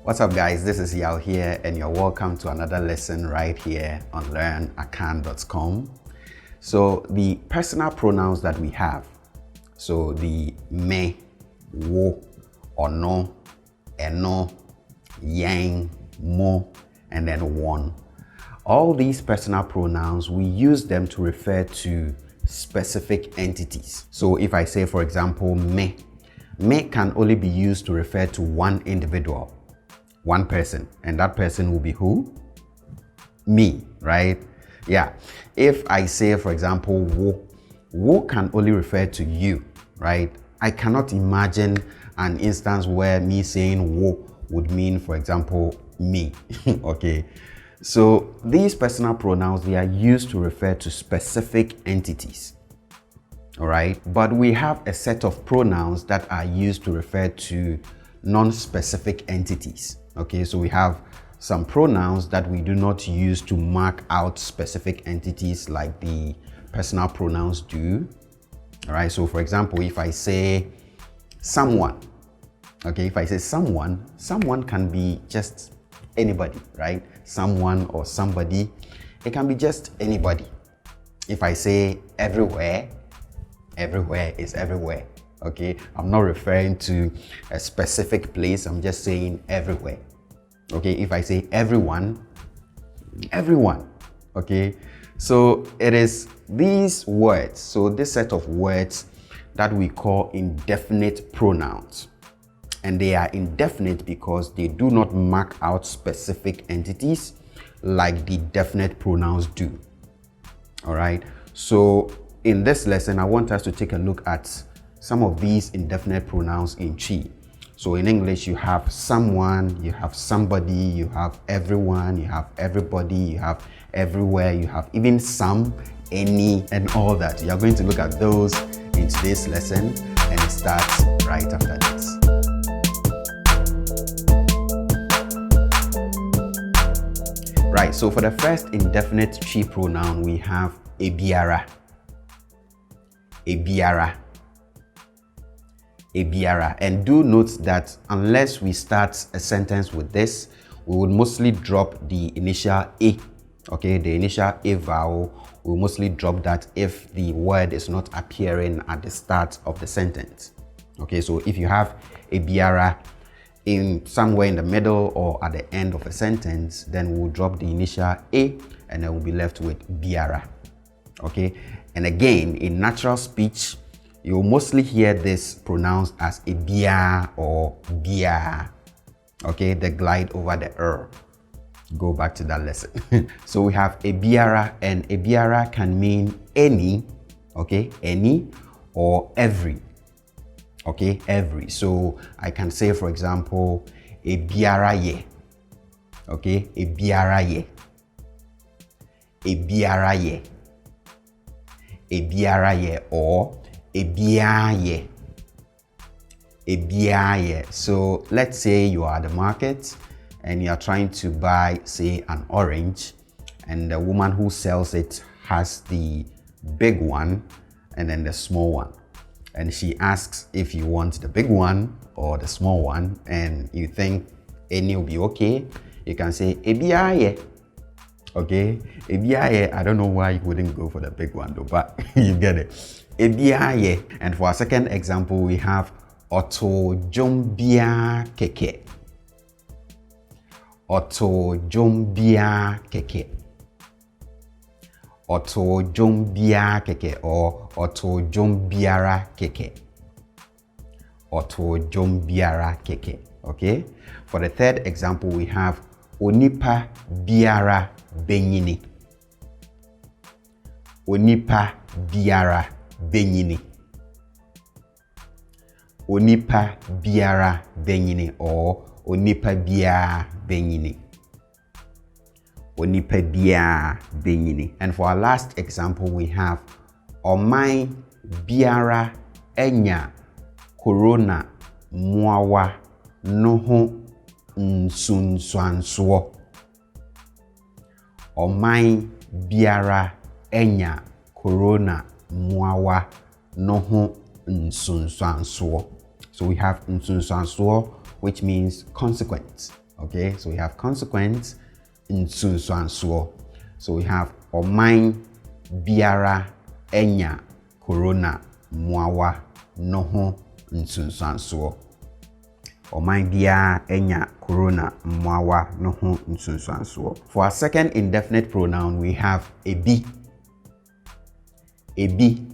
What's up guys, this is Yao here and you're welcome to another lesson right here on LearnAkan.com. So the personal pronouns that we have, so the me, wo, ono, eno, yang, mo, and then one. All these personal pronouns, we use them to refer to specific entities. So if I say, for example, me can only be used to refer to one individual, one person, and that person will be who? Me, right? Yeah. If I say, for example, wo can only refer to you, right? I cannot imagine an instance where me saying wo would mean, for example, me. Okay. So these personal pronouns, they are used to refer to specific entities. All right. But we have a set of pronouns that are used to refer to non-specific entities. Okay, so we have some pronouns that we do not use to mark out specific entities like the personal pronouns do. All right, so for example, if I say someone, okay, if I say someone can be just anybody, right? Someone or somebody, it can be just anybody. If I say everywhere, everywhere is everywhere. Okay, I'm not referring to a specific place, I'm just saying everywhere. Okay, if I say everyone, everyone. Okay, so it is these words, so this set of words that we call indefinite pronouns. And they are indefinite because they do not mark out specific entities like the definite pronouns do. All right, so in this lesson, I want us to take a look at some of these indefinite pronouns in Twi. So in English, you have someone, you have somebody, you have everyone, you have everybody, you have everywhere, you have even some, any, and all that. You're going to look at those in today's lesson, and it starts right after this. Right, so for the first indefinite Twi pronoun, we have Obiera. Obiera. Bebiera. And do note that unless we start a sentence with this, we would mostly drop the initial A. Okay, the initial A vowel, we'll mostly drop that if the word is not appearing at the start of the sentence. Okay, so if you have Bebiera in somewhere in the middle or at the end of a sentence, then we'll drop the initial A and then we'll be left with biera. Okay, and again, in natural speech, you'll mostly hear this pronounced as Obie or biera. Okay, the glide over the Go back to that lesson. So we have Bebiera, and Bebiera can mean any, okay, any or every. Okay, every. So I can say, for example, Bebiera ye. Okay, Bebiera ye. Bebiera ye. Bebiera ye or Obie. Obie. So let's say you are at the market and you are trying to buy, say, an orange, and the woman who sells it has the big one and then the small one. And she asks if you want the big one or the small one, and you think any will be okay, you can say Obie. Okay, Obie. I don't know why you wouldn't go for the big one though, but you get it. Obie. And for our second example, we have Otojombia keke. Otojombia keke. Otojombia keke or Otojombiara keke. Otojombiara keke. Okay. For the third example, we have Onipa biara benyini. Onipa biara benyini. Onipa biara benyini or onipa biara benyini. Onipa biara benyini. And for our last example, we have Omai biara enya corona muawa noho nsunsuansuo. Omai biara enya corona muawa noho nsunsuansuo. So we have nsunsuansuo, which means consequence. Okay, so we have consequence nsunsuansuo. So we have oman biara enya corona muawa noho nsunsuansuo. Oman biara enya corona muawa noho nsunsuansuo. For our second indefinite pronoun, we have ebi. Ebi.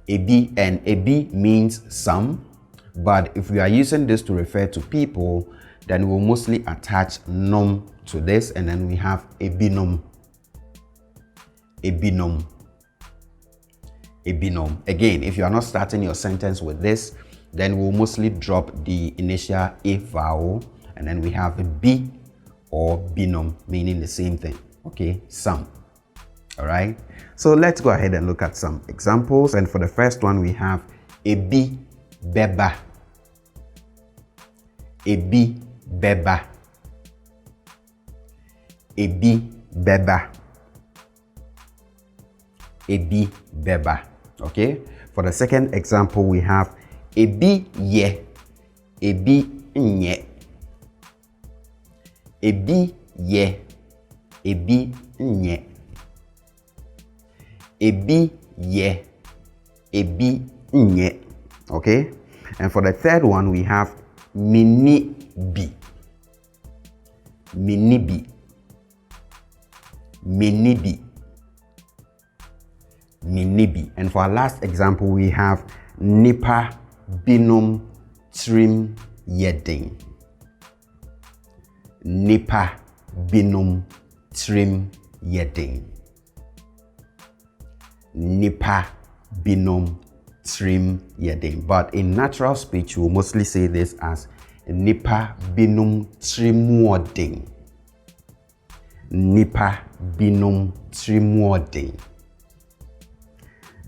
Ebi, and ebi means some, but if we are using this to refer to people, then we'll mostly attach nom to this, and then we have ebinom. Ebinom. Ebinom. Again, if you are not starting your sentence with this, then we'll mostly drop the initial a vowel, and then we have a b or binom, meaning the same thing. Okay, some. All right, so let's go ahead and look at some examples. And for the first one, we have ebi beba. Ebi beba. Ebi beba. Ebi beba. Okay, for the second example, we have ebi ye. Ebi nye. Ebi ye. Ebi nye. Ebi ye. Ebi nye. Okay, and for the third one, we have mini bi. Mini bi. Mini bi. Mini bi. And for our last example, we have nipa binom trim yeding. Nipa binom trim yeding. Nipa binom trim yeding. But in natural speech, we will mostly say this as nipa binom trim wording. Nipa binom trim wording.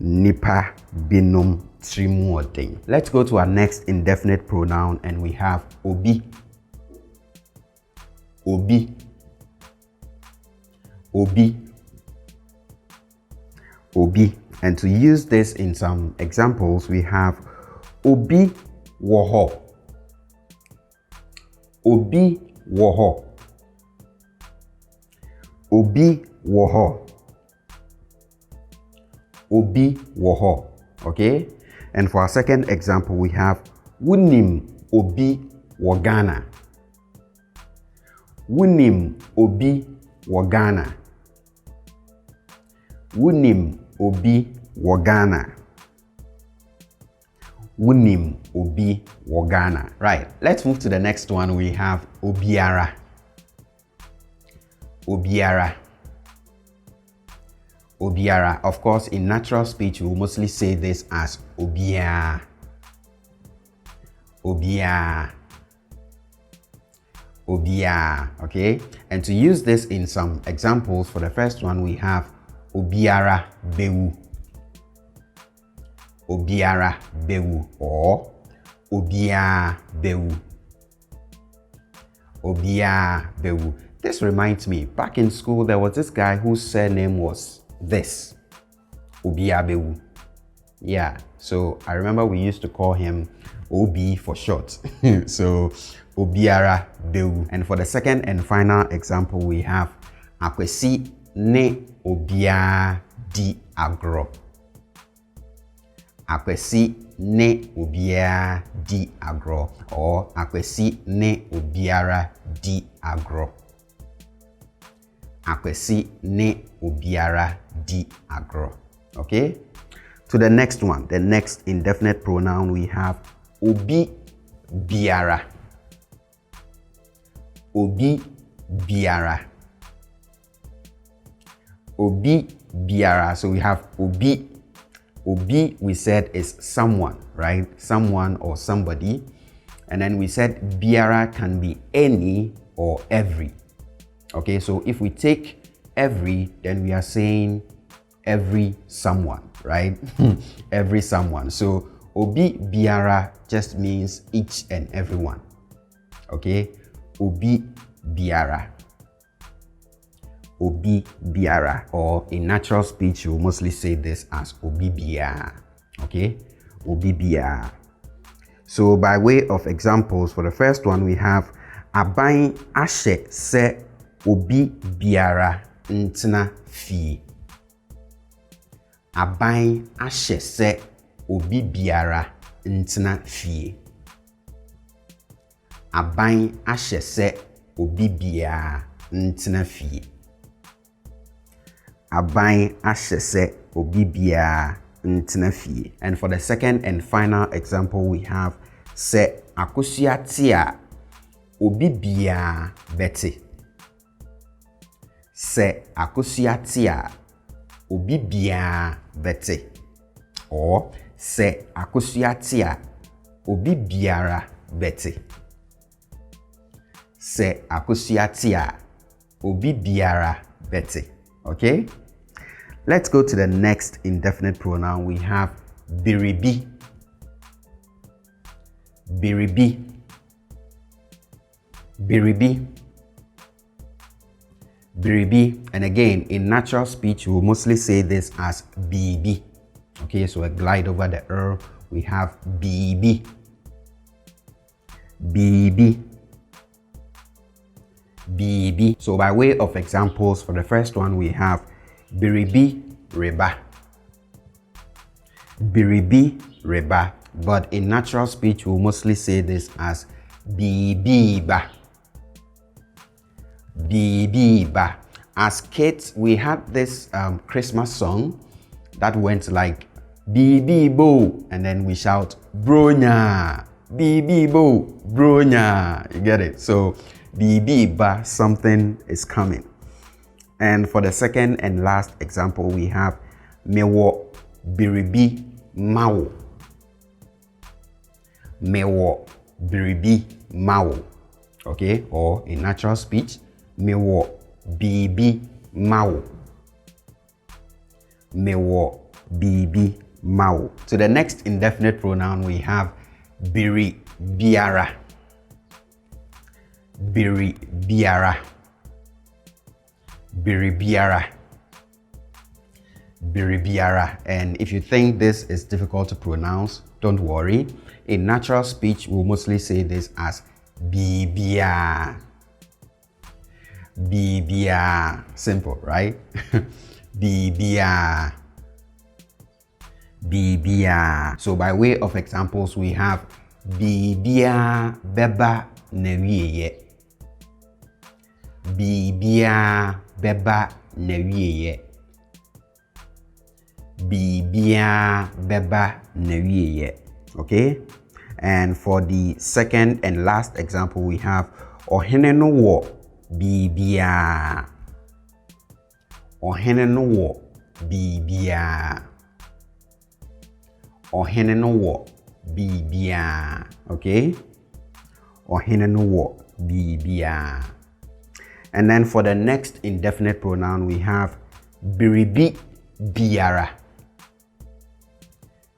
Nipa binom trim wording. Let's go to our next indefinite pronoun, and we have obi. Obi. Obi. Obi. And to use this in some examples, we have obi woho. Obi woho. Obi woho. Obi woho. Okay, and for our second example, we have wunim obi wogana. Wunim obi wogana. Wunim obi wogana. Wunim obi wogana. Right, let's move to the next one. We have obiera. Obiera. Obiera. Of course, in natural speech, we will mostly say this as Obiera. Obiera. Obiera. Okay, and to use this in some examples, for the first one, we have Obiera bewu. Obiera bewu, or Obiera bewu. Obiera bewu. This reminds me, back in school, there was this guy whose surname was this, Obiera bewu. Yeah, so I remember we used to call him Obie for short. So Obiera bewu. And for the second and final example, we have akwesi ne Obiera di agro. Akwesi ne Obiera di agro, or akwesi ne Obiera di agro. Akwesi ne Obiera di agro. Okay, to the next one, the next indefinite pronoun, we have Obibiera. Obibiera. Obibiera. So we have Obi. Obi, we said, is someone, right? Someone or somebody. And then we said biera can be any or every. Okay, so if we take every, then we are saying every someone, right? Every someone. So Obibiera just means each and everyone. Okay, Obibiera. Obibiera, or in natural speech, you mostly say this as Bebibiera. Okay, Bebibiera. So by way of examples, for the first one we have Aban ahye se Obibiera ntena fie. Aban ahye se Obibiera ntena fie. Aban ahye se Obibiera ntena fie. Aban ahye se Obibiera ntena fie. And for the second and final example, we have se akosiatia Obibiera bete. Se akosiatia Obibiera bete. Or se akosiatia Obibiera bete. Se akosiatia Obibiera bete. Okay? Let's go to the next indefinite pronoun. We have Beribi. Beribi. Beribi. Beribi. And again, in natural speech, we will mostly say this as Bebi. Okay, so I glide over the we have Bebi. Bebi. Bebi. So by way of examples, for the first one, we have Beribiera. Beribiera. But in natural speech, we'll mostly say this as Bebibiera. Bebibiera. As kids, we had this Christmas song that went like Bebibo, and then we shout Bronya. Bebibo, Bronya. You get it? So Bebibiera, something is coming. And for the second and last example, we have Mewo Beribi Mao. Mewo Beribi Mao. Okay, or in natural speech, Mewo Bibi Mao. Mewo Bibi Mao. So the next indefinite pronoun we have Beribiera. Beribiera. Beribiera. Beribiera. And if you think this is difficult to pronounce, don't worry. In natural speech, we'll mostly say this as Bebiera. Bebiera. Simple, right? Bebiera. Bebiera. So by way of examples, we have Bebiera beba newiye. Bebiera beba newiye. Bebiera beba newiye. Okay? And for the second and last example, we have Ohene no wo Bebiera. Ohene no wo Bebiera. Ohene no wo Bebiera. Okay? Ohene no wo Bebiera. And then for the next indefinite pronoun, we have Beribiera.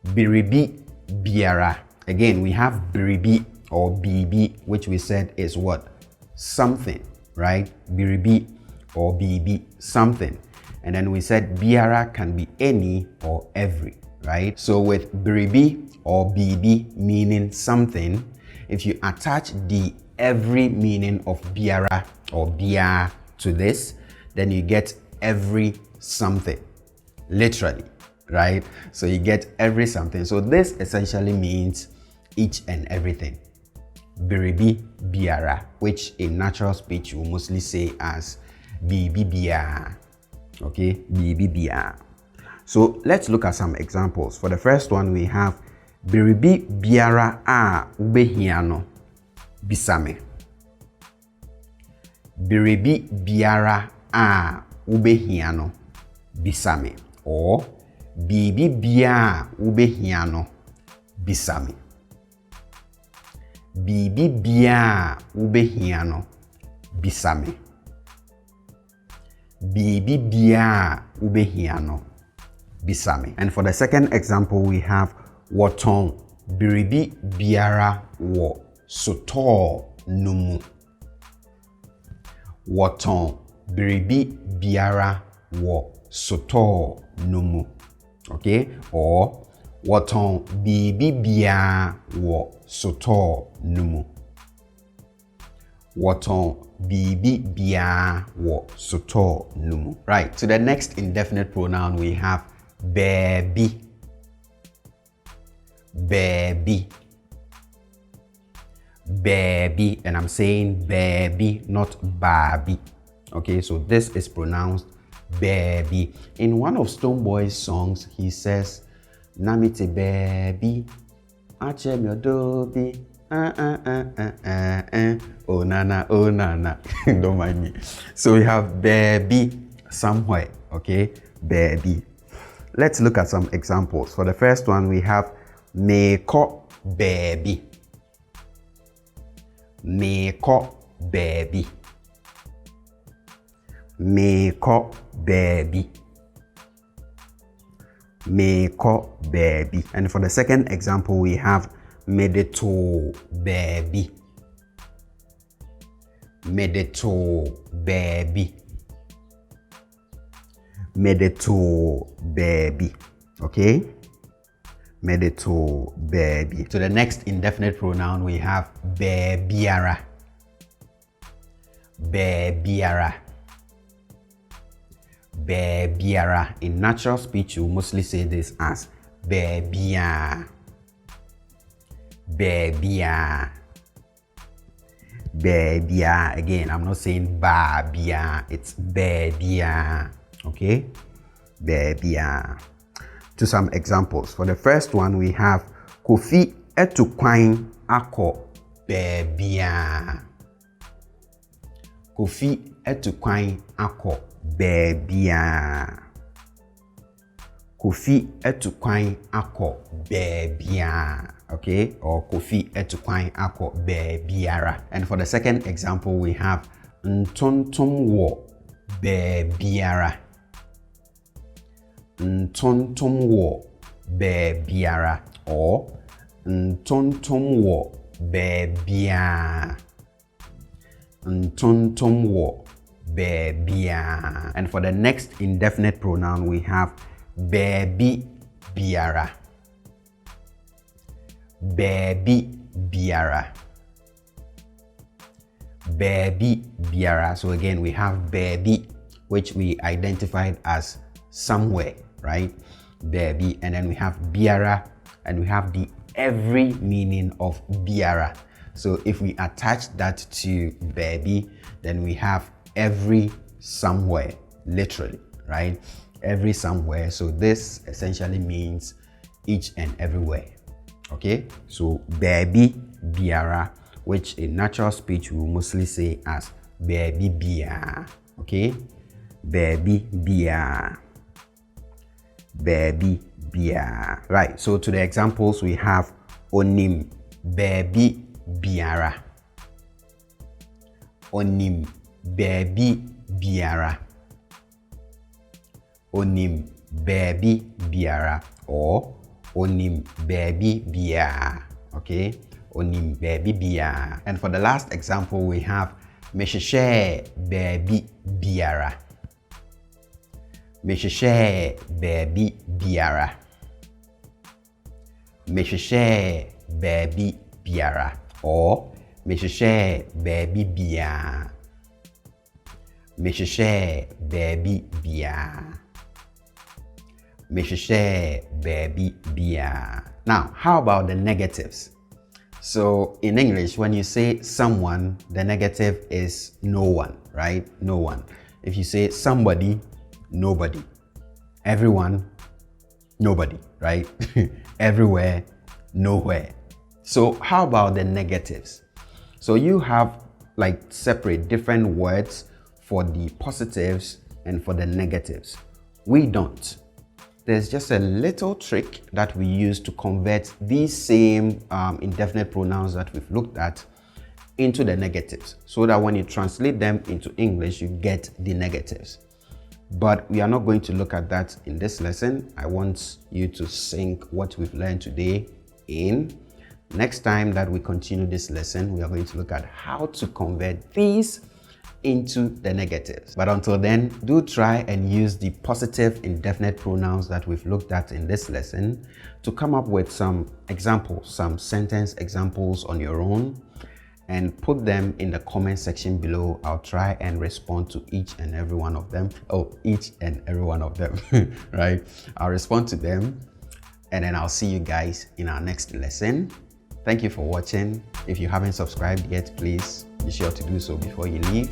Beribiera. Again, we have Beribi or Bebi, which we said is what? Something, right? Beribi or Bebi, something. And then we said biera can be any or every, right? So with Beribi or Bebi meaning something, if you attach the every meaning of biera or biera to this, then you get every something, literally, right? So you get every something. So this essentially means each and everything. Beribiera, which in natural speech we mostly say as Bebibiera. Okay, Bebibiera. So let's look at some examples. For the first one, we have Beribiera a ubehiano bisame. Beribiera a ubehiano bisame. Or Bebibiera ubehiano bisame. Bebibiera ubehiano bisame. Bebibiera ubehiano bisame. And for the second example, we have Waton Beribiera wo soto numu. Waton Beribiera wo soto numu. Okay? Or Wɔtɔn biribiara wɔ sotɔɔ no mu. Wɔtɔn biribiara wɔ sotɔɔ no mu. Right, to the next indefinite pronoun we have bebi. Bebi. Bebi, and I'm saying bebi, not babi. Okay, so this is pronounced bebi. In one of Stonebwoy's songs, he says, Namite bebi, ache mi odobi, oh nana, oh nana. Don't mind me. So we have bebi somewhere, okay, bebi. Let's look at some examples. For the first one, we have meko bebi. Meko bebi. Meko bebi. Meko bebi. And for the second example, we have medeto bebi. Medeto bebi. Medeto bebi. Okay? Medeto bebi. To the next indefinite pronoun, we have bebiera. Bebiera. Bebiera. In natural speech, you mostly say this as bebia. Bebia. Bebia. Again, I'm not saying babia, it's bebia. Okay? Bebia. To some examples. For the first one, we have Kofi etukwan ako bebia. Kofi etukwan ako bebia. Kofi etukwan ako bebia. Okay, or Kofi etukwan ako bebiara. And for the second example, we have ntontom wo bebiara. Ntontom wo bebiara, or ntontom wo bebia. Ntontom wo bebia. And for the next indefinite pronoun, we have Bebibiera. Bebibiera. Bebibiera. So again, we have bebi, which we identified as somewhere, right? Bebi. And then we have biera, and we have the every meaning of biera. So if we attach that to bebi, then we have every somewhere, literally, right? Every somewhere. So this essentially means each and everywhere. Okay, so Bebibiera, which in natural speech we will mostly say as Bebibiera. Okay, Bebibiera. Bebibiera. Right, so to the examples we have Onim Bebibiera. Onim Bebibiera. Onim Bebibiera, or Onim Bebibiera. Okay, Onim Bebibiera. And for the last example, we have Mesheshe Bebibiera. Mesheshe Bebibiera. Mesheshe Bebibiera, or Mesheshe Bebibiera. Mesheshe Bebibiera. Mesheshe Bebibiera. Now, how about the negatives? So in English, when you say someone, the negative is no one, right? No one. If you say somebody, nobody. Everyone, nobody, right? Everywhere, nowhere. So how about the negatives? So you have like separate different words for the positives and for the negatives. We don't. There's just a little trick that we use to convert these same indefinite pronouns that we've looked at into the negatives, so that when you translate them into English, you get the negatives. But we are not going to look at that in this lesson. I want you to sink what we've learned today in. Next time that we continue this lesson, we are going to look at how to convert these into the negatives. But until then, do try and use the positive indefinite pronouns that we've looked at in this lesson to come up with some examples, some sentence examples on your own, and put them in the comment section below. I'll try and respond to each and every one of them. Right? I'll respond to them, and then I'll see you guys in our next lesson. Thank you for watching. If you haven't subscribed yet, please be sure to do so before you leave.